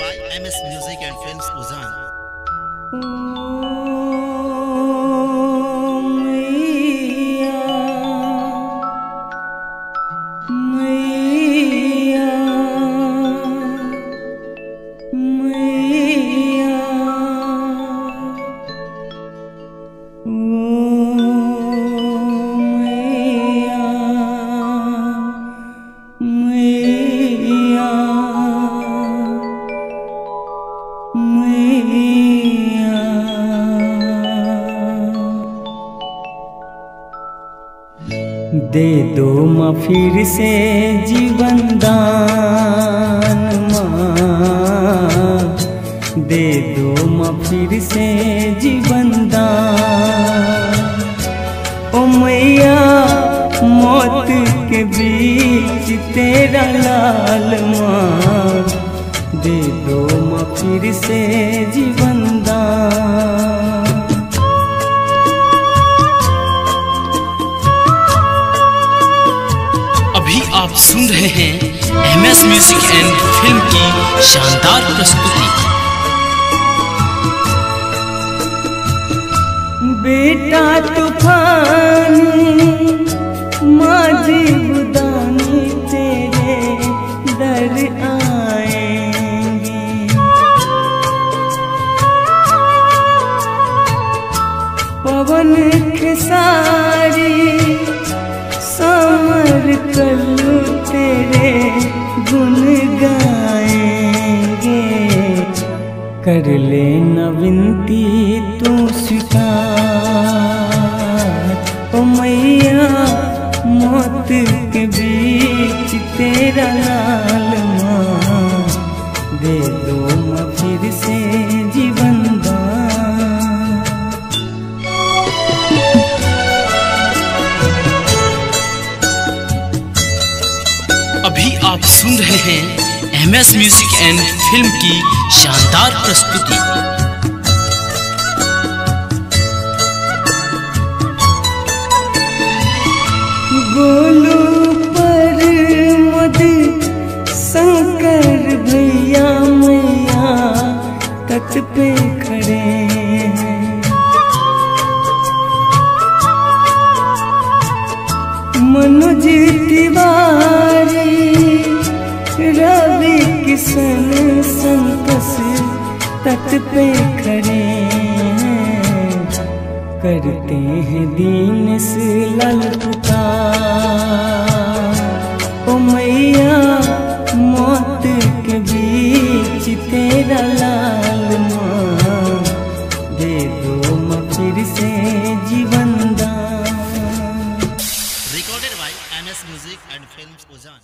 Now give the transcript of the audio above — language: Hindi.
by MS Music and Films Uzan. दे दो माँ फिर से जीवन दान माँ, दे दो माँ फिर से जीवन दान। ओ मैया मौत के बीच तेरा लाल माँ, दे दो माँ फिर से जीवन दान। अभी आप सुन रहे हैं MS म्यूजिक एंड फिल्म की शानदार प्रस्तुति। बेटा तूफान माझी बुदानी तेरे दर आएंगे, पवन खेसारी समर कल्लू तेरे गुन गाएंगे। कर ले न विनती तू स्वीकार, ओ मैया मौत के बीच तेरा लाल माँ, दे दो माँ फिर से जीवन दान। अभी आप सुन रहे हैं MS म्यूजिक एंड फिल्म की शानदार प्रस्तुति। गोलू पर मोदी शंकर भैया मैया तट पे खड़े हैं, मनोज तिवारी रवि किशन संतोष तट पे खड़े हैं। करते हैं दीन से लाल पुकार, ओ मैया मौत के बीच तेरा लाल माँ, दे दो माँ फिर से जीवन दान। Recorded by MS Music and Films Uzan.